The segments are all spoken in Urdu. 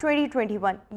2021।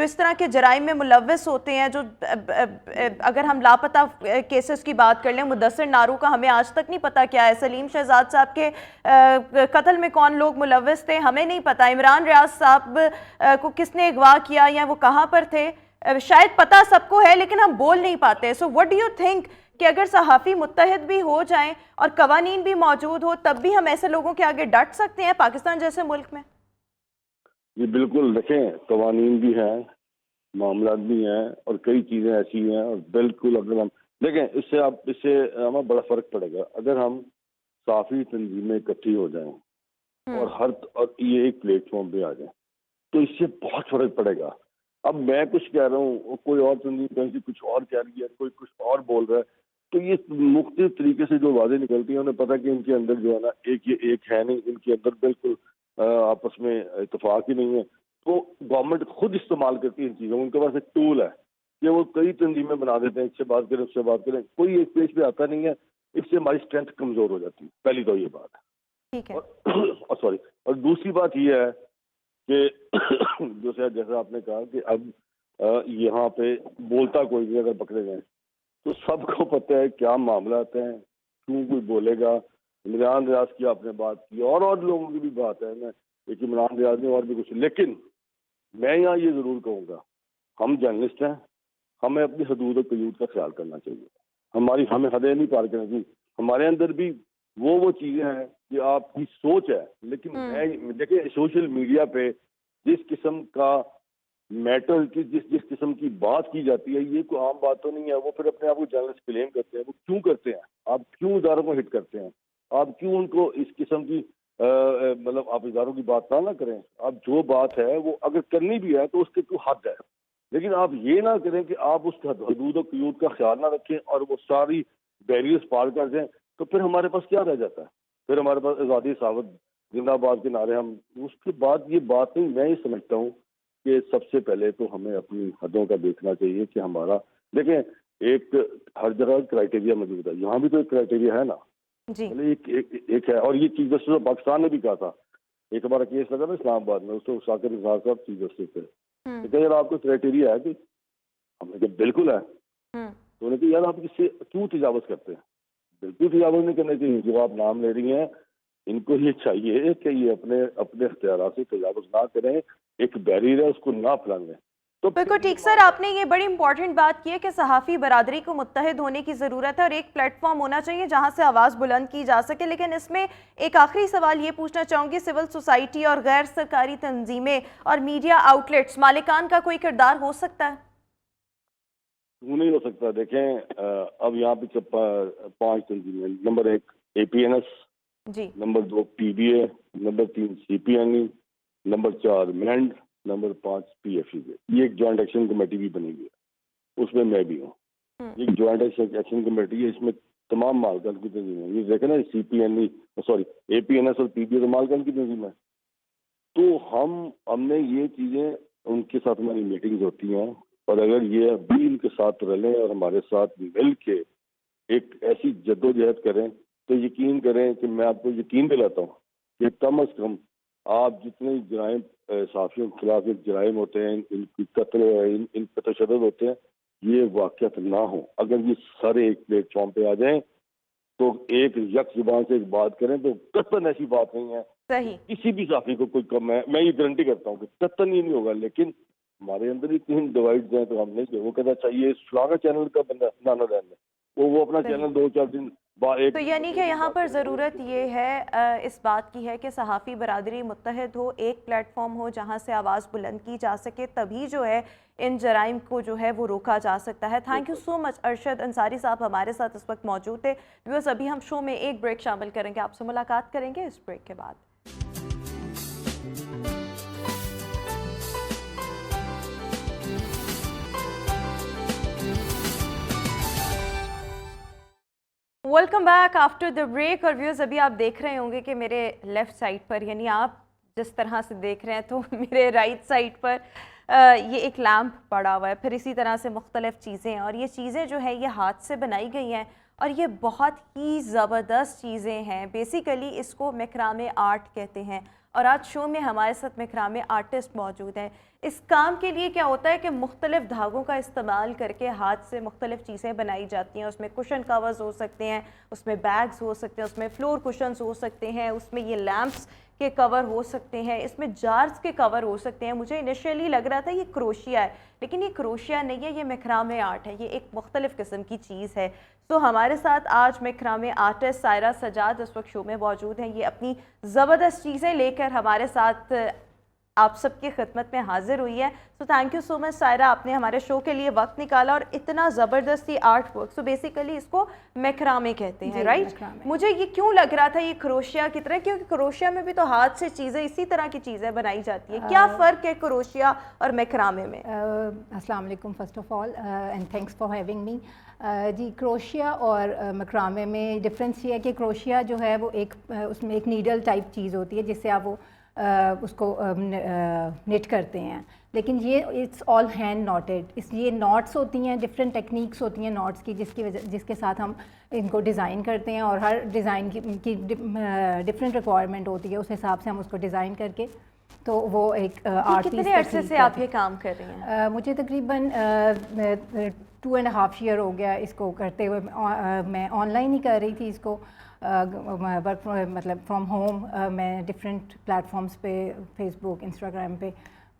جو اس طرح کے جرائم میں ملوث ہوتے ہیں، جو اگر ہم لاپتہ کیسز کی بات کر لیں، مدثر نارو کا ہمیں آج تک نہیں پتا کیا ہے، سلیم شہزاد صاحب کے قتل میں کون لوگ ملوث تھے ہمیں نہیں پتا، عمران ریاض صاحب کو کس نے اغوا کیا یا وہ کہاں پر تھے، شاید پتہ سب کو ہے لیکن ہم بول نہیں پاتے. So what do you think کہ اگر صحافی متحد بھی ہو جائیں اور قوانین بھی موجود ہو تب بھی ہم ایسے لوگوں کے آگے ڈٹ سکتے ہیں پاکستان جیسے ملک میں؟ جی بالکل، دیکھیں قوانین بھی ہیں، معاملات بھی ہیں، اور کئی چیزیں ایسی ہیں، اور بالکل اگر ہم دیکھیں اس سے ہمیں بڑا فرق پڑے گا اگر ہم صحافی تنظیمیں اکٹھی ہو جائیں اور یہ ایک پلیٹ فارم پہ آ جائیں تو اس سے بہت فرق پڑے گا. اب میں کچھ کہہ رہا ہوں، کوئی اور تنظیم کہیں سے کچھ اور کہہ رہی ہے، کوئی کچھ اور بول رہا ہے، تو یہ مختلف طریقے سے جو واضح نکلتی ہیں انہیں پتہ کہ ان کے اندر جو ہے نا ایک ہے نہیں، ان کے اندر بالکل آپس میں اتفاق ہی نہیں ہے. تو گورنمنٹ خود استعمال کرتی ہے ان چیزوں، ان کے پاس ایک ٹول ہے کہ وہ کئی تنظیمیں بنا دیتے ہیں، اس سے بات کریں اس سے بات کریں، کوئی ایک پیج پہ آتا نہیں ہے. اس سے ہماری اسٹرینتھ کمزور ہو جاتی ہے، پہلی تو یہ بات ہے. ٹھیک ہے. اور دوسری بات یہ ہے کہ جیسا آپ نے کہا کہ اب یہاں پہ بولتا کوئی بھی اگر پکڑے گئے تو سب کو پتہ ہے کیا معاملات ہیں، کیوں کوئی بولے گا. عمران ریاض کی آپ نے بات کی، اور لوگوں کی بھی بات ہے، میں ایک عمران ریاض نے اور بھی کچھ، لیکن میں یہاں یہ ضرور کہوں گا ہم جرنلسٹ ہیں، ہمیں اپنی حدود و قیود کا خیال کرنا چاہیے. ہمیں حدیں نہیں پار کرنی چاہیے. ہمارے اندر بھی وہ چیزیں ہیں کہ آپ کی سوچ ہے، لیکن میں دیکھیں سوشل میڈیا پہ جس قسم کا میٹر کی جس قسم کی بات کی جاتی ہے، یہ کوئی عام بات تو نہیں ہے. وہ پھر اپنے آپ کو جرنلسٹ کلیم کرتے ہیں، وہ کیوں کرتے ہیں؟ آپ کیوں اداروں کو ہٹ کرتے ہیں؟ آپ کیوں ان کو اس قسم کی مطلب آپ اداروں کی بات نہ کریں. آپ جو بات ہے وہ اگر کرنی بھی ہے تو اس کے کوئی حد ہے، لیکن آپ یہ نہ کریں کہ آپ اس حدود و قیود کا خیال نہ رکھیں اور وہ ساری بیریئرز پار کر دیں. تو پھر ہمارے پاس کیا رہ جاتا ہے؟ پھر ہمارے پاس آزادی صحافت زندہ باد کے نعرے. ہم اس کے بعد یہ بات نہیں، میں یہ سمجھتا ہوں کہ سب سے پہلے تو ہمیں اپنی حدوں کا دیکھنا چاہیے کہ ہمارا دیکھیں ایک ہر جگہ کرائٹیریا موجود ہے، یہاں بھی تو ایک کرائٹیریا ہے نا جی. ایک ہے. اور یہ چیف جسٹس آف پاکستان نے بھی کہا تھا، ایک ہمارا کیس لگا نا اسلام آباد میں، اس کو شاکر نثار صاحب چیف جسٹس تھے، کہ یار آپ کو کرائٹیریا ہے کہ ہم نے کہا بالکل ہے. تو انہوں نے کہا یار آپ اس سے کیوں تجاوز کرتے ہیں؟ بالکل تجاوز نہیں کرنا چاہیے. جو آپ نام لے رہی ہیں ان کو یہ چاہیے کہ یہ اپنے اختیارات سے تجاوز نہ کریں، ایک بیریئر ہے اس کو نہ پھیلانے. تو بالکل ٹھیک سر، آپ نے یہ بڑی امپورٹنٹ بات کی ہے کہ صحافی برادری کو متحد ہونے کی ضرورت ہے اور ایک پلیٹ فارم ہونا چاہیے جہاں سے آواز بلند کی جا سکے. لیکن اس میں ایک آخری سوال یہ پوچھنا چاہوں گی، سول سوسائٹی اور غیر سرکاری تنظیمیں اور میڈیا آؤٹلیٹس مالکان کا کوئی کردار ہو سکتا ہے؟ کیوں نہیں ہو سکتا؟ دیکھیں اب یہاں پہ 5 تنظیمیں، نمبر 1 APNS، جی. Number 2 PBA، number 3 CPNE، number 4 مینڈ، نمبر 5 PFE. یہ ایک جوائنٹ ایکشن کمیٹی بھی بنی ہوئی ہے، اس میں میں بھی ہوں. ایک جوائنٹ ایکشن کمیٹی ہے، اس میں تمام مالکان کی تنظیمیں ہیں. یہ دیکھیں نا APNS اور PBA تو مالکان کی تنظیم ہے. تو ہم نے یہ چیزیں ان کے ساتھ ہماری میٹنگز ہوتی ہیں، اور اگر یہ ابھی ان کے ساتھ رلیں اور ہمارے ساتھ مل کے ایک ایسی جدوجہد کریں تو یقین کریں کہ میں آپ کو یقین دلاتا ہوں کہ کم از کم آپ جتنے جرائم صحافیوں کے خلاف ایک جرائم ہوتے ہیں، ان کی قتل، ان پہ تشدد ہوتے ہیں، یہ واقعات نہ ہوں. اگر یہ سارے ایک پلیٹ فارم پہ آ جائیں تو ایک یک زبان سے ایک بات کریں تو قطعاً ایسی بات نہیں ہے صحیح. کسی بھی صحافی کو کوئی کم ہے. میں یہ گارنٹی کرتا ہوں کہ قطعاً یہ نہیں ہوگا. لیکن ہمارے اندر ہی 3 ڈیوائڈ ہیں تو ہم نہیں، وہ کہنا چاہیے فلاں کا چینل کا بندہ نہ رہنے، وہ اپنا چینل 2-4 دن تو یعنی کہ یہاں پر ضرورت یہ ہے اس بات کی ہے کہ صحافی برادری متحد ہو، ایک پلیٹ فارم ہو جہاں سے آواز بلند کی جا سکے، تبھی جو ہے ان جرائم کو جو ہے وہ روکا جا سکتا ہے. تھینک یو سو مچ ارشد انصاری صاحب ہمارے ساتھ اس وقت موجود تھے. ویورز ابھی ہم شو میں ایک بریک شامل کریں گے، آپ سے ملاقات کریں گے اس بریک کے بعد. Welcome back after the break. اور ویورز ابھی آپ دیکھ رہے ہوں گے کہ میرے لیفٹ سائڈ پر، یعنی آپ جس طرح سے دیکھ رہے ہیں تو میرے رائٹ سائڈ پر یہ ایک لیمپ پڑا ہوا ہے، پھر اسی طرح سے مختلف چیزیں، اور یہ چیزیں جو ہے یہ ہاتھ سے بنائی گئی ہیں اور یہ بہت ہی زبردست چیزیں ہیں. بیسیکلی اس کو مکرام آرٹ کہتے ہیں, اور آج شو میں ہمارے ساتھ مکرام آرٹسٹ موجود ہیں. اس کام کے لیے کیا ہوتا ہے کہ مختلف دھاگوں کا استعمال کر کے ہاتھ سے مختلف چیزیں بنائی جاتی ہیں. اس میں کشن کورز ہو سکتے ہیں, اس میں بیگز ہو سکتے ہیں, اس میں فلور کشنز ہو سکتے ہیں, اس میں یہ لیمپس کے کور ہو سکتے ہیں, اس میں جارز کے کور ہو سکتے ہیں. مجھے انیشیلی لگ رہا تھا یہ کروشیا ہے, لیکن یہ کروشیا نہیں ہے, یہ مکرام آرٹ ہے. یہ ایک مختلف قسم کی چیز ہے. تو ہمارے ساتھ آج مکرام آرٹسٹ سائرہ سجاد اس وقت شو میں موجود ہیں. یہ اپنی زبردست چیزیں لے کر ہمارے ساتھ آپ سب کی خدمت میں حاضر ہوئی ہے. سو تھینک یو سو مچ سائرہ, آپ نے ہمارے شو کے لیے وقت نکالا اور اتنا زبردستی آرٹ ورک. سو بیسیکلی اس کو مکرامے کہتے ہیں, رائٹ؟ مجھے یہ کیوں لگ رہا تھا یہ کروشیا کی طرح, کیونکہ کروشیا میں بھی تو ہاتھ سے چیزیں اسی طرح کی چیزیں بنائی جاتی ہیں. کیا فرق ہے کروشیا اور مکرامے میں؟ السلام علیکم first of all and thanks for having me. جی, کروشیا اور مکرامے میں ڈفرینس یہ ہے کہ کروشیا جو ہے وہ ایک اس میں ایک نیڈل ٹائپ چیز ہوتی ہے جس سے آپ وہ اس کو نٹ کرتے ہیں, لیکن یہ اٹس آل ہینڈ ناٹڈ. یہ ناٹس ہوتی ہیں, ڈفرینٹ ٹیکنیکس ہوتی ہیں ناٹس کی, جس کے ساتھ ہم ان کو ڈیزائن کرتے ہیں, اور ہر ڈیزائن کی ڈفرینٹ ریکوائرمنٹ ہوتی ہے, اس حساب سے ہم اس کو ڈیزائن کر کے تو وہ ایک آرٹ پیس. کتنے عرصے سے آپ یہ کام کر رہی ہیں؟ مجھے تقریباً 2.5 year ہو گیا اس کو کرتے ہوئے. میں آن لائن ہی کر رہی تھی اس کو, ورک مطلب فرام ہوم. میں ڈفرینٹ پلیٹفارمس پہ, فیس بک, انسٹاگرام پہ,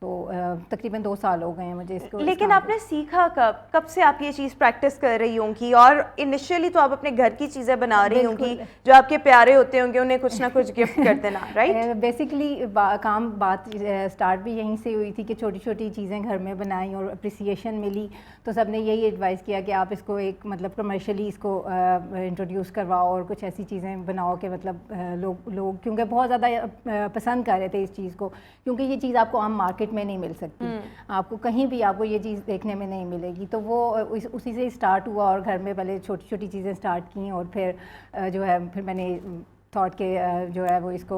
تو تقریباً 2 سال ہو گئے ہیں مجھے اس کو. لیکن آپ نے سیکھا کب سے آپ یہ چیز پریکٹس کر رہی ہوں گی؟ اور انیشیلی تو آپ اپنے گھر کی چیزیں بنا رہی ہوں گی, جو آپ کے پیارے ہوتے ہوں گے انہیں کچھ نہ کچھ گفٹ کر دینا, رائٹ؟ بیسیکلی بات اسٹارٹ بھی یہیں سے ہوئی تھی کہ چھوٹی چھوٹی چیزیں گھر میں بنائیں اور اپریسیشن ملی, تو سب نے یہی ایڈوائز کیا کہ آپ اس کو ایک مطلب کمرشلی اس کو انٹروڈیوس کرواؤ اور کچھ ایسی چیزیں بناؤ کہ مطلب لوگ کیونکہ بہت زیادہ پسند کر رہے تھے اس چیز کو, کیونکہ یہ چیز آپ کو عام مارکیٹ میں نہیں مل سکتی, آپ کو کہیں بھی آپ کو یہ چیز دیکھنے میں نہیں ملے گی. تو وہ اسی سے اسٹارٹ ہوا, اور گھر میں پہلے چھوٹی چھوٹی چیزیں اسٹارٹ کیں, اور پھر جو ہے پھر میں نے تھاٹ کہ جو ہے وہ اس کو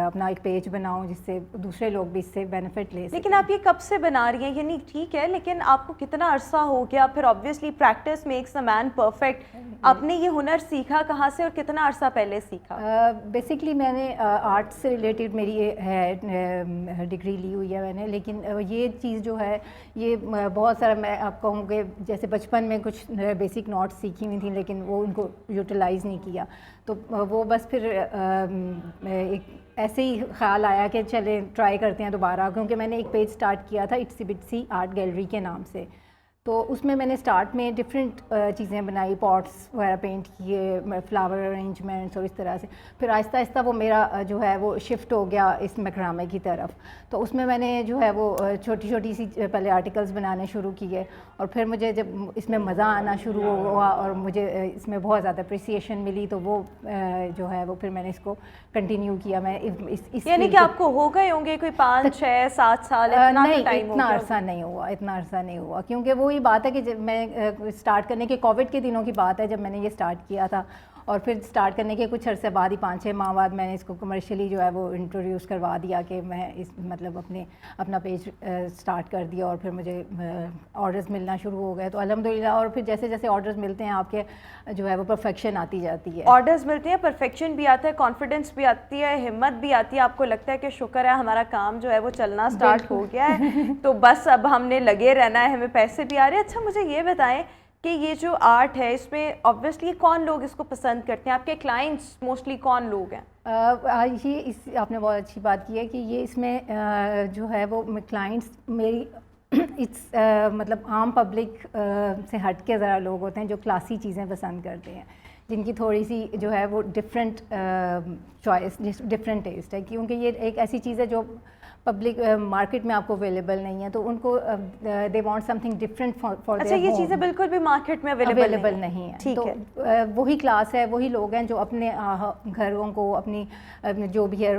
اپنا ایک پیج بناؤں جس سے دوسرے لوگ بھی اس سے بینیفٹ لے سکیں. لیکن آپ یہ کب سے بنا رہی ہیں؟ یعنی ٹھیک ہے, لیکن آپ کو کتنا عرصہ ہو گیا؟ پھر obviously practice makes a man perfect. آپ نے یہ ہنر سیکھا کہاں سے اور کتنا عرصہ پہلے سیکھا؟ بیسکلی میں نے آرٹ سے ریلیٹڈ میری ہے ڈگری لی ہوئی ہے میں نے, لیکن یہ چیز جو ہے یہ بہت سارا, میں آپ کہوں کہ جیسے بچپن میں کچھ بیسک نوٹس سیکھی ہوئی تھیں لیکن وہ ان کو یوٹیلائز نہیں کیا, تو وہ بس پھر ایک ایسے ہی خیال آیا کہ چلیں ٹرائی کرتے ہیں دوبارہ, کیونکہ میں نے ایک پیج سٹارٹ کیا تھا اٹسی بٹسی آرٹ گیلری کے نام سے. تو اس میں نے اسٹارٹ میں ڈفرینٹ چیزیں بنائی, پاٹس وغیرہ پینٹ کیے, فلاور ارینجمنٹس, اور اس طرح سے پھر آہستہ آہستہ وہ میرا جو ہے وہ شفٹ ہو گیا اس مکرامے کی طرف. تو اس میں نے جو ہے وہ چھوٹی چھوٹی سی پہلے آرٹیکلس بنانے شروع کیے, اور پھر مجھے جب اس میں مزہ آنا شروع ہوا اور مجھے اس میں بہت زیادہ اپریسیشن ملی, تو وہ جو ہے وہ پھر میں نے اس کو کنٹینیو کیا. میں یعنی کہ آپ کو ہو گئے ہوں گے کوئی 5, 6, 7 سال؟ نہیں, اتنا عرصہ نہیں ہوا, کیونکہ وہی بات ہے کہ جب میں اسٹارٹ کرنے کے کووڈ کے دنوں کی بات ہے جب میں نے یہ اسٹارٹ کیا تھا, اور پھر اسٹارٹ کرنے کے کچھ عرصے بعد ہی 5-6 ماہ بعد میں نے اس کو کمرشلی جو ہے وہ انٹروڈیوس کروا دیا کہ میں اس مطلب اپنا پیج اسٹارٹ کر دیا, اور پھر مجھے آرڈرز ملنا شروع ہو گئے. تو الحمدللہ, اور پھر جیسے جیسے آرڈرز ملتے ہیں آپ کے جو ہے وہ پرفیکشن آتی جاتی ہے. آرڈرز ملتے ہیں, پرفیکشن بھی آتا ہے, کانفیڈنس بھی آتی ہے, ہمت بھی آتی ہے, آپ کو لگتا ہے کہ شکر ہے ہمارا کام جو ہے وہ چلنا اسٹارٹ ہو گیا ہے, تو بس اب ہم نے لگے رہنا ہے, ہمیں پیسے بھی آ رہے ہیں. اچھا مجھے یہ بتائیں کہ یہ جو آرٹ ہے اس میں آبویسلی کون لوگ اس کو پسند کرتے ہیں؟ آپ کے کلائنٹس موسٹلی کون لوگ ہیں؟ یہ آپ نے بہت اچھی بات کی ہے کہ یہ اس میں جو ہے وہ کلائنٹس میری اٹس مطلب عام پبلک سے ہٹ کے ذرا لوگ ہوتے ہیں جو کلاسی چیزیں پسند کرتے ہیں, جن کی تھوڑی سی جو ہے وہ ڈفرینٹ چوائس, ڈفرینٹ ٹیسٹ ہے, کیونکہ یہ ایک ایسی چیز ہے جو پبلک مارکیٹ میں آپ کو اویلیبل نہیں ہے, تو ان کو they want some thing different for اچھا یہ چیزیں بالکل بھی مارکیٹ میں اویلیبل نہیں ہے. تو وہی کلاس ہے, وہی لوگ ہیں جو اپنے گھروں کو, اپنی جو بھی ہے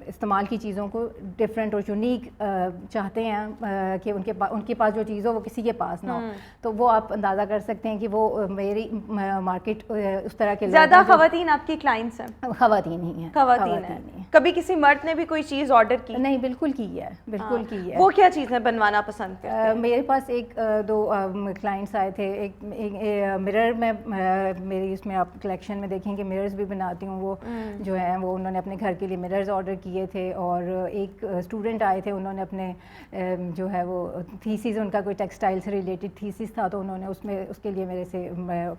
استعمال کی چیزوں کو ڈفرینٹ اور یونیک چاہتے ہیں کہ ان کے پاس جو چیز ہو وہ کسی کے پاس نہ ہو. تو وہ آپ اندازہ کر سکتے ہیں کہ وہ میری مارکیٹ اس طرح کے زیادہ خواتین آپ کی کلائنٹس ہیں؟ خواتین ہی ہیں. کبھی کسی مرد نے بھی کوئی چیز آرڈر کی؟ نہیں، بالکل کی ہے، بالکل کی ہے. وہ کیا چیزیں بنوانا پسند کرتے ہیں؟ میرے پاس ایک دو کلائنٹس آئے تھے. ایک مرر میں میری اس میں آپ کلیکشن میں دیکھیں کہ مررز بھی بناتی ہوں. وہ جو ہیں وہ انہوں نے اپنے گھر کے لیے مررز آرڈر کیے تھے. اور ایک اسٹوڈنٹ آئے تھے, انہوں نے اپنے جو ہے وہ تھیسز, ان کا کوئی ٹیکسٹائل سے ریلیٹڈ تھیسز تھا, تو انہوں نے اس کے لیے میرے سے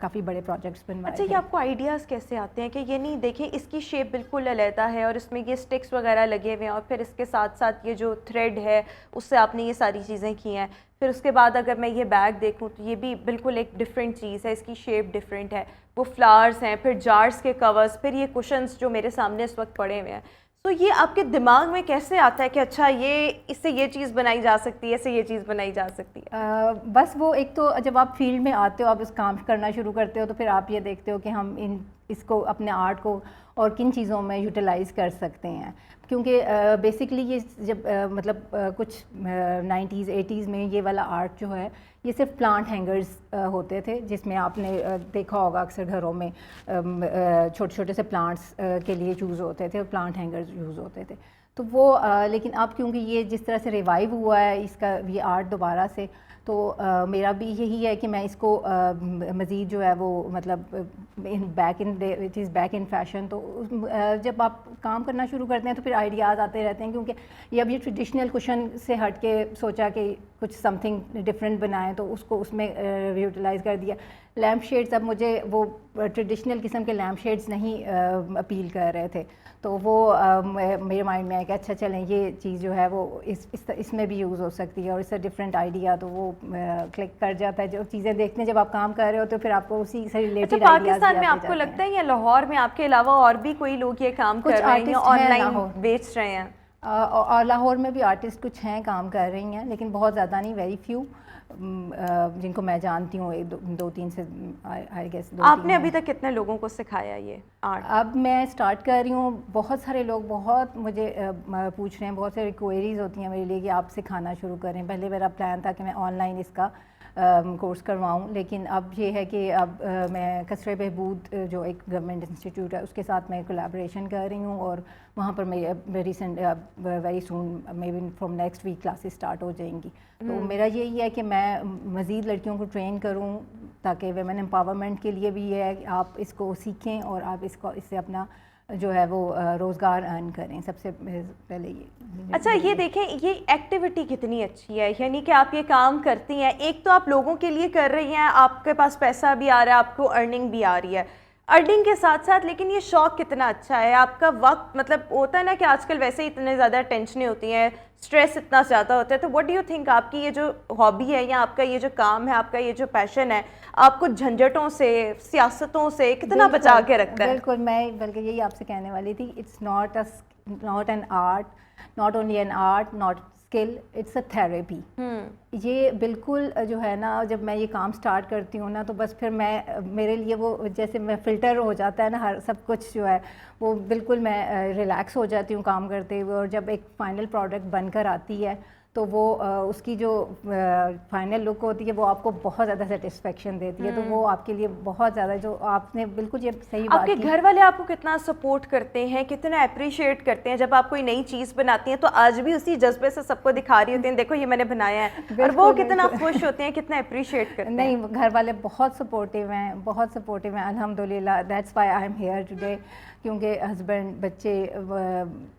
کافی بڑے پروجیکٹس بنوائے. اچھا, یہ آپ کو آئیڈیاز کیسے آتے ہیں کہ یہ نہیں دیکھیں اس کی شیپ بالکل علیحدہ ہے اور اس میں یہ اسٹکس وغیرہ لگے ہوئے ہیں, اور پھر اس کے ساتھ ساتھ یہ جو تھریڈ ہے اس سے آپ نے یہ ساری چیزیں کی ہیں, پھر اس کے بعد اگر میں یہ بیگ دیکھوں تو یہ بھی بالکل ایک ڈفرینٹ چیز ہے, اس کی شیپ ڈفرینٹ ہے, وہ فلاورز ہیں, پھر جارز کے کورز, پھر یہ کوشنز جو میرے سامنے اس وقت پڑے ہوئے ہیں. تو یہ آپ کے دماغ میں کیسے آتا ہے کہ اچھا یہ اس سے یہ چیز بنائی جا سکتی ہے, اس سے یہ چیز بنائی جا سکتی ہے؟ بس وہ ایک تو جب آپ فیلڈ میں آتے ہو, آپ اس کام کرنا شروع کرتے ہو, تو پھر آپ یہ دیکھتے ہو کہ ہم اس کو اپنے آرٹ کو اور کن چیزوں میں یوٹیلائز کر سکتے ہیں. کیونکہ بیسکلی یہ جب مطلب کچھ 90s 80s میں یہ والا آرٹ جو ہے یہ صرف پلانٹ ہینگرز ہوتے تھے, جس میں آپ نے دیکھا ہوگا اکثر گھروں میں چھوٹے چھوٹے سے پلانٹس کے لیے یوز ہوتے تھے, پلانٹ ہینگرز یوز ہوتے تھے. تو وہ لیکن اب کیونکہ یہ جس طرح سے ریوائیو ہوا ہے اس کا یہ آرٹ دوبارہ سے, تو میرا بھی یہی ہے کہ میں اس کو مزید جو ہے وہ مطلب it is back in fashion. تو جب آپ کام کرنا شروع کرتے ہیں تو پھر آئیڈیاز آتے رہتے ہیں, کیونکہ یہ اب یہ ٹریڈیشنل کوشن سے ہٹ کے سوچا کہ کچھ سم تھنگ ڈفرینٹ بنائیں, تو اس کو اس میں یوٹیلائز کر دیا. لیمپ شیڈز, اب مجھے وہ ٹریڈیشنل قسم کے لیمپ شیڈز نہیں اپیل کر رہے تھے, تو وہ میرے مائنڈ میں آیا کہ اچھا چلیں یہ چیز جو ہے وہ اس میں بھی یوز ہو سکتی ہے, اور اس سے ڈفرینٹ آئیڈیا, تو وہ کلک کر جاتا ہے. جو چیزیں دیکھتے ہیں جب آپ کام کر رہے ہو تو پھر آپ کو اسی سے ریلیٹڈ آئیڈیاز. پاکستان میں آپ کو لگتا ہے یا لاہور میں آپ کے علاوہ اور بھی کوئی لوگ یہ کام کر رہے ہیں, آن لائن بیچ رہے ہیں؟ اور لاہور میں بھی آرٹسٹ کچھ ہیں کام کر رہی ہیں, لیکن بہت زیادہ نہیں, ویری فیو جن کو میں جانتی ہوں, دو تین سے آئی گیس. آپ نے ابھی تک کتنے لوگوں کو سکھایا یہ آرٹ؟ اب میں اسٹارٹ کر رہی ہوں, بہت سارے لوگ بہت مجھے پوچھ رہے ہیں, بہت ساری کوئریز ہوتی ہیں میرے لیے کہ آپ سکھانا شروع کریں. پہلے میرا پلان تھا کہ میں آن لائن اس کا کورس کرواؤں, لیکن اب یہ ہے کہ اب میں قصرِ بہبود جو ایک گورنمنٹ انسٹیٹیوٹ ہے اس کے ساتھ میں کولیبریشن کر رہی ہوں, اور وہاں پر میری recent very soon may be from next week classes start ہو جائیں گی. تو میرا یہی ہے کہ میں مزید لڑکیوں کو ٹرین کروں, تاکہ ویمن امپاورمنٹ کے لیے بھی یہ ہے کہ آپ اس کو سیکھیں اور آپ اس سے اپنا جو ہے وہ روزگار ارن کریں, سب سے پہلے یہ. اچھا, یہ دیکھیں یہ ایکٹیویٹی کتنی اچھی ہے, یعنی کہ آپ یہ کام کرتی ہیں, ایک تو آپ لوگوں کے لیے کر رہی ہیں, آپ کے پاس پیسہ بھی آ رہا ہے, آپ کو ارننگ بھی آ رہی ہے, ارننگ کے ساتھ ساتھ لیکن یہ شوق کتنا اچھا ہے. آپ کا وقت مطلب ہوتا ہے نا کہ آج کل ویسے ہی اتنے زیادہ ٹینشنیں ہوتی ہیں, اسٹریس اتنا زیادہ ہوتا ہے, تو واٹ ڈو یو تھنک آپ کی یہ جو ہابی ہے یا آپ کا یہ جو کام ہے, آپ کا یہ جو پیشن ہے, آپ کو جھنجھٹوں سے, سیاستوں سے کتنا بچا کے رکھتا ہے؟ بالکل, میں بلکہ یہی آپ سے کہنے والی تھی, it's not an art, not only an art, not skill, it's a therapy. یہ بالکل جو ہے نا, جب میں یہ کام سٹارٹ کرتی ہوں نا, تو بس پھر میرے لیے وہ جیسے میں فلٹر ہو جاتا ہے نا ہر سب کچھ جو ہے وہ, بالکل میں ریلیکس ہو جاتی ہوں کام کرتے ہوئے. اور جب ایک فائنل پروڈکٹ بن کر آتی ہے تو وہ اس کی جو فائنل لک ہوتی ہے وہ آپ کو بہت زیادہ سیٹسفیکشن دیتی ہے. تو وہ آپ کے لیے بہت زیادہ, جو آپ نے بالکل یہ صحیح بات کی. آپ کے گھر والے آپ کو کتنا سپورٹ کرتے ہیں, کتنا اپریشیٹ کرتے ہیں جب آپ کوئی نئی چیز بناتی ہیں, تو آج بھی اسی جذبے سے سب کو دکھا رہی ہوتی ہیں دیکھو یہ میں نے بنایا ہے, اور وہ کتنا خوش ہوتے ہیں, کتنا اپریشیٹ کرتے ہیں؟ نہیں, گھر والے بہت سپورٹیو ہیں, بہت سپورٹیو ہیں الحمدللہ. That's why I am here today, کیونکہ ہسبینڈ, بچے,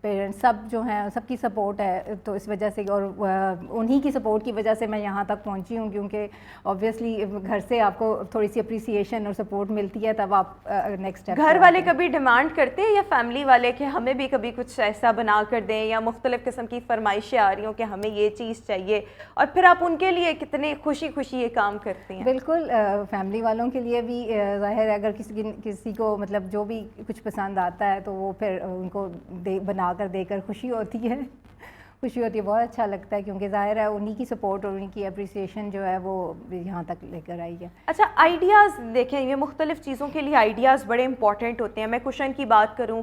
پیرنٹس سب جو ہیں سب کی سپورٹ ہے, تو اس وجہ سے اور انہی کی سپورٹ کی وجہ سے میں یہاں تک پہنچی ہوں. کیونکہ آبویسلی گھر سے آپ کو تھوڑی سی اپریسیشن اور سپورٹ ملتی ہے, تب آپ نیکسٹ اسٹیپ. گھر والے کبھی ڈیمانڈ کرتے ہیں یا فیملی والے کہ ہمیں بھی کبھی کچھ ایسا بنا کر دیں, یا مختلف قسم کی فرمائشیں آ رہی ہوں کہ ہمیں یہ چیز چاہیے, اور پھر آپ ان کے لیے کتنے خوشی خوشی یہ کام کرتے ہیں؟ بالکل, فیملی والوں کے لیے بھی ظاہر ہے, اگر کسی کو مطلب جو بھی کچھ پسند آتا ہے تو وہ پھر ان کو بنا کر دے کر خوشی ہوتی ہے, بہت اچھا لگتا ہے, کیونکہ ظاہر ہے انہی کی سپورٹ اور انہی کی اپریسیشن جو ہے وہ یہاں تک لے کر آئی ہے. اچھا, آئیڈیاز دیکھیں, یہ مختلف چیزوں کے لیے آئیڈیاز بڑے امپورٹنٹ ہوتے ہیں. میں کوشن کی بات کروں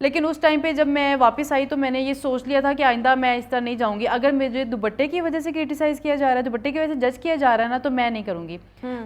لیکن اس ٹائم پہ جب میں واپس آئی تو میں نے یہ سوچ لیا تھا کہ آئندہ میں اس طرح نہیں جاؤں گی. اگر مجھے دوپٹے کی وجہ سے کرٹیسائز کیا جا رہا ہے, دوپٹے کی وجہ سے جج کیا جا رہا ہے نا, تو میں نہیں کروں گی.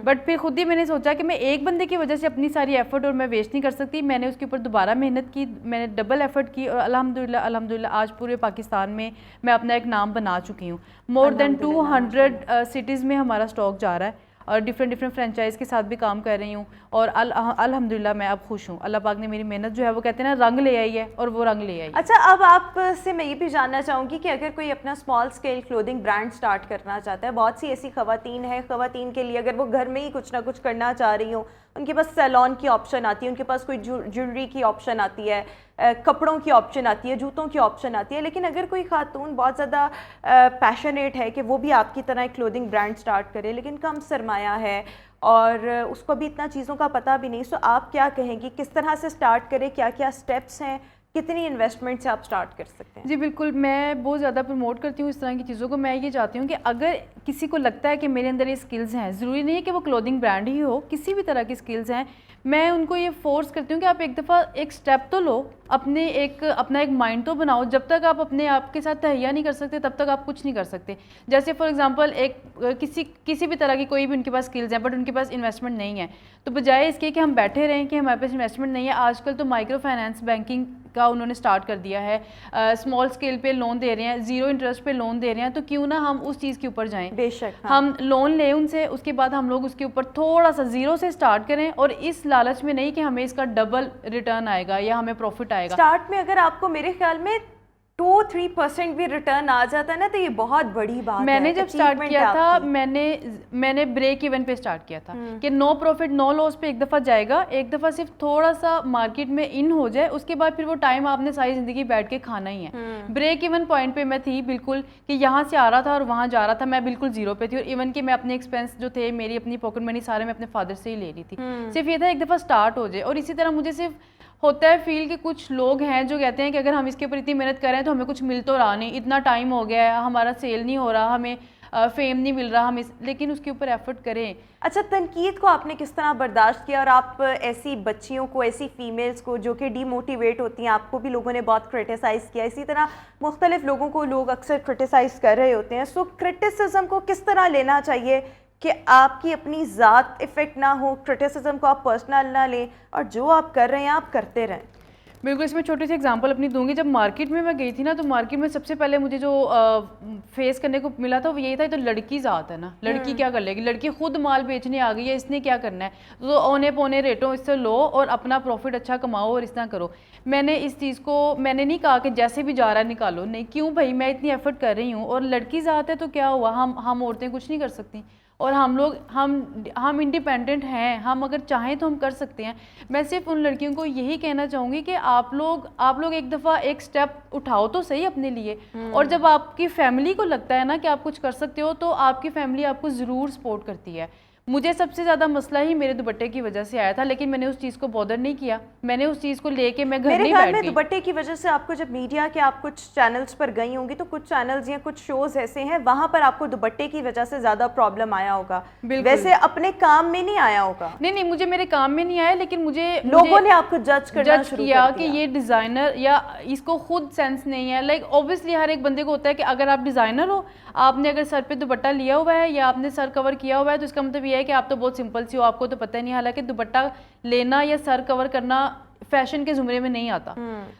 بٹ پھر خود ہی میں نے سوچا کہ میں ایک بندے کی وجہ سے اپنی ساری ایفرٹ اور میں ویسٹ نہیں کر سکتی. میں نے اس کے اوپر دوبارہ محنت کی, میں نے ڈبل ایفرٹ کی, اور الحمدللہ آج پورے پاکستان میں میں اپنا ایک نام بنا چکی ہوں. مور دین 200 سٹیز میں ہمارا اسٹاک جا رہا ہے, اور ڈفرینٹ فرینچائز کے ساتھ بھی کام کر رہی ہوں, اور الحمدللہ میں اب خوش ہوں. اللہ پاک نے میری محنت جو ہے وہ کہتے ہیں نا رنگ لے آئی ہے, اور وہ رنگ لے آئی. اچھا, اب آپ سے میں یہ بھی جاننا چاہوں گی کہ اگر کوئی اپنا small scale clothing brand start کرنا چاہتا ہے, بہت سی ایسی خواتین ہیں, خواتین کے لیے اگر وہ گھر میں ہی کچھ نہ کچھ کرنا چاہ رہی ہوں, ان کے پاس سیلون کی آپشن آتی ہے, ان کے پاس کوئی جیولری کی آپشن آتی ہے, کپڑوں کی آپشن آتی ہے, جوتوں کی آپشن آتی ہے, لیکن اگر کوئی خاتون بہت زیادہ پیشنیٹ ہے کہ وہ بھی آپ کی طرح ایک کلودنگ برانڈ سٹارٹ کرے, لیکن کم سرمایہ ہے اور اس کو بھی اتنا چیزوں کا پتہ بھی نہیں, سو آپ کیا کہیں گی کس طرح سے سٹارٹ کرے, کیا کیا سٹیپس ہیں, کتنی انویسٹمنٹ سے آپ سٹارٹ کر سکتے ہیں؟ جی بالکل, میں بہت زیادہ پروموٹ کرتی ہوں اس طرح کی چیزوں کو. میں یہ چاہتی ہوں کہ اگر کسی کو لگتا ہے کہ میرے اندر یہ سکلز ہیں, ضروری نہیں ہے کہ وہ کلودنگ برانڈ ہی ہو, کسی بھی طرح کی سکلز ہیں, میں ان کو یہ فورس کرتی ہوں کہ آپ ایک دفعہ ایک سٹیپ تو لو, اپنا ایک مائنڈ تو بناؤ. جب تک آپ اپنے آپ کے ساتھ تہیا نہیں کر سکتے تب تک آپ کچھ نہیں کر سکتے. جیسے فار ایگزامپل کسی بھی طرح کی کوئی بھی ان کے پاس سکلز ہیں بٹ ان کے پاس انویسٹمنٹ نہیں ہے, تو بجائے اس کے کہ ہم بیٹھے رہیں کہ ہمارے پاس انویسٹمنٹ نہیں ہے, آج کل تو مائکرو فائنانس بینکنگ کا انہوں نے سٹارٹ کر دیا ہے, اسمال اسکیل پہ لون دے رہے ہیں, 0 انٹرسٹ پہ لون دے رہے ہیں, تو کیوں نہ ہم اس چیز کے اوپر جائیں. بے شک ہم لون لیں ان سے, اس کے بعد ہم لوگ اس کے اوپر تھوڑا سا 0 سے سٹارٹ کریں, اور اس لالچ میں نہیں کہ ہمیں اس کا ڈبل ریٹرن آئے گا یا ہمیں پروفٹ آئے گا. سٹارٹ میں اگر آپ کو میرے خیال میں 2-3% بھی ریٹرن آ جاتا ہے نا, تو یہ بہت بڑی بات ہے. میں نے جب سٹارٹ کیا تھا میں نے بریک ایون پہ سٹارٹ کیا تھا کہ نو پروفٹ نو لاس پہ ایک دفعہ جائے گا, ایک دفعہ صرف تھوڑا سا مارکیٹ میں ان ہو جائے, اس کے بعد پھر وہ ٹائم آپ نے ساری زندگی بیٹھ کے کھانا ہی ہے. بریک ایون پوائنٹ پہ میں تھی بالکل, کہ یہاں سے آ رہا تھا اور وہاں جا رہا تھا, میں بالکل 0 پہ تھی, اور ایون کہ میں اپنے ایکسپینس جو تھے, میری اپنی پاکٹ منی سارے میں اپنے فادر سے ہی لے رہی تھی. صرف یہ تھا ایک دفعہ سٹارٹ ہو جائے. اور اسی طرح مجھے صرف ہوتا ہے فیل کہ کچھ لوگ ہیں جو کہتے ہیں کہ اگر ہم اس کے اوپر اتنی محنت کریں تو ہمیں کچھ مل تو رہا نہیں, اتنا ٹائم ہو گیا ہے, ہمارا سیل نہیں ہو رہا, ہمیں فیم نہیں مل رہا, لیکن اس کے اوپر ایفرٹ کریں. اچھا, تنقید کو آپ نے کس طرح برداشت کیا, اور آپ ایسی بچیوں کو, ایسی فیمیلز کو جو کہ ڈی موٹیویٹ ہوتی ہیں, آپ کو بھی لوگوں نے بہت کرٹیسائز کیا, اسی طرح مختلف لوگوں کو لوگ اکثر کرٹیسائز کر رہے ہوتے ہیں, سو کرٹیسزم کو کس طرح لینا چاہیے کہ آپ کی اپنی ذات افیکٹ نہ ہو, کرٹیسزم کو آپ پرسنل نہ لیں, اور جو آپ کر رہے ہیں آپ کرتے رہیں؟ بالکل, اس میں چھوٹی سی ایگزامپل اپنی دوں گی. جب مارکیٹ میں گئی تھی نا, تو مارکیٹ میں سب سے پہلے مجھے جو فیس کرنے کو ملا تھا وہ یہی تھا, تو لڑکی ذات ہے نا, لڑکی کیا کر لے گی, لڑکی خود مال بیچنے آ گئی ہے, اس نے کیا کرنا ہے, تو اونے پونے ریٹوں اس سے لو اور اپنا پروفٹ اچھا کماؤ اور اس طرح کرو. میں نے اس چیز کو میں نے نہیں کہا کہ جیسے بھی جا رہا ہے نکالو, نہیں, کیوں بھائی, میں اتنی ایفرٹ کر رہی ہوں, اور لڑکی ذات ہے تو کیا ہوا, ہم عورتیں کچھ نہیں کر سکتی, اور ہم انڈیپینڈنٹ ہیں, ہم اگر چاہیں تو ہم کر سکتے ہیں. میں صرف ان لڑکیوں کو یہی کہنا چاہوں گی کہ آپ لوگ ایک دفعہ ایک سٹیپ اٹھاؤ تو صحیح اپنے لیے, اور جب آپ کی فیملی کو لگتا ہے نا کہ آپ کچھ کر سکتے ہو, تو آپ کی فیملی آپ کو ضرور سپورٹ کرتی ہے. مجھے سب سے زیادہ مسئلہ ہی میرے دوپٹے کی وجہ سے آیا تھا, لیکن میں نے اس چیز کو بودر نہیں کیا, میں نے اس چیز کو لے کے میں گھر نہیں بیٹھ گئی. دوپٹے کی وجہ سے آپ کو جب میڈیا کے آپ کچھ چینلز پر گئی ہوں گی, تو کچھ چینلز یا کچھ شوز ایسے ہیں وہاں پر آپ کو دوپٹے کی وجہ سے زیادہ پرابلم آیا ہوگا, ویسے اپنے کام میں نہیں آیا ہوگا. نہیں, مجھے میرے کام میں نہیں آیا, لیکن مجھے لوگوں نے آپ کو جج کیا کہ یہ ڈیزائنر, یا اس کو خود سینس نہیں ہے. لائک اوبویسلی ہر ایک بندے کو ہوتا ہے کہ اگر آپ ڈیزائنر ہو, آپ نے اگر سر پہ دوپٹہ لیا ہوا ہے یا آپ نے سر کور کیا ہوا ہے, تو اس کا مطلب یہ ہے کہ آپ تو بہت سمپل سی ہو, آپ کو تو پتہ نہیں. حالانکہ دوپٹہ لینا یا سر کور کرنا فیشن کے زمرے میں نہیں آتا.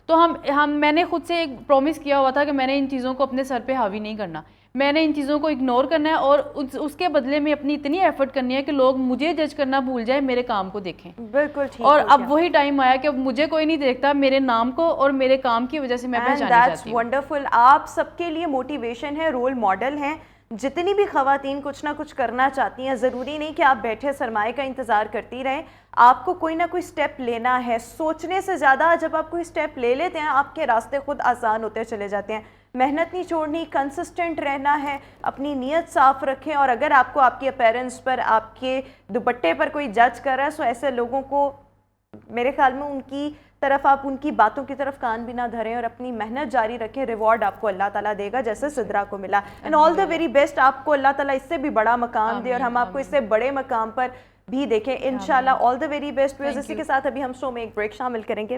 تو میں نے خود سے ایک پرومس کیا ہوا تھا کہ میں نے ان چیزوں کو اپنے سر پہ حاوی نہیں کرنا, میں نے ان چیزوں کو اگنور کرنا ہے, اور اس کے بدلے میں اپنی اتنی ایفرٹ کرنی ہے کہ لوگ مجھے جج کرنا بھول جائے, میرے کام کو دیکھیں. بالکل ٹھیک. اور اب وہی ٹائم آیا کہ اب مجھے کوئی نہیں دیکھتا, میرے نام کو اور میرے کام کی وجہ سے میں پہچانی جاتی ہوں. ونڈرفل, آپ سب کے لیے موٹیویشن ہے, رول ماڈل ہیں. جتنی بھی خواتین کچھ نہ کچھ کرنا چاہتی ہیں, ضروری نہیں کہ آپ بیٹھے سرمایہ کا انتظار کرتی رہیں, آپ کو کوئی نہ کوئی سٹیپ لینا ہے. سوچنے سے زیادہ جب آپ کوئی سٹیپ لے لیتے ہیں, آپ کے راستے خود آسان ہوتے چلے جاتے ہیں. محنت نہیں چھوڑنی, کنسسٹنٹ رہنا ہے, اپنی نیت صاف رکھیں. اور اگر آپ کو آپ کے اپیرنس پر, آپ کے دوپٹے پر کوئی جج کر رہا ہے, سو ایسے لوگوں کو میرے خیال میں ان کی طرف, آپ ان کی باتوں کی طرف کان بھی نہ دھریں, اور اپنی محنت جاری رکھیں. ریوارڈ آپ کو اللہ تعالیٰ دے گا, جیسے سدرا کو ملا. And all the very best, آپ کو اللہ تعالیٰ اس سے بھی بڑا مقام دے, اور ہم آپ کو اس سے بڑے مقام پر بھی دیکھیں انشاءاللہ. آل دا ویری بیسٹ. اسی کے ساتھ ابھی ہم شو میں ایک بریک شامل کریں گے.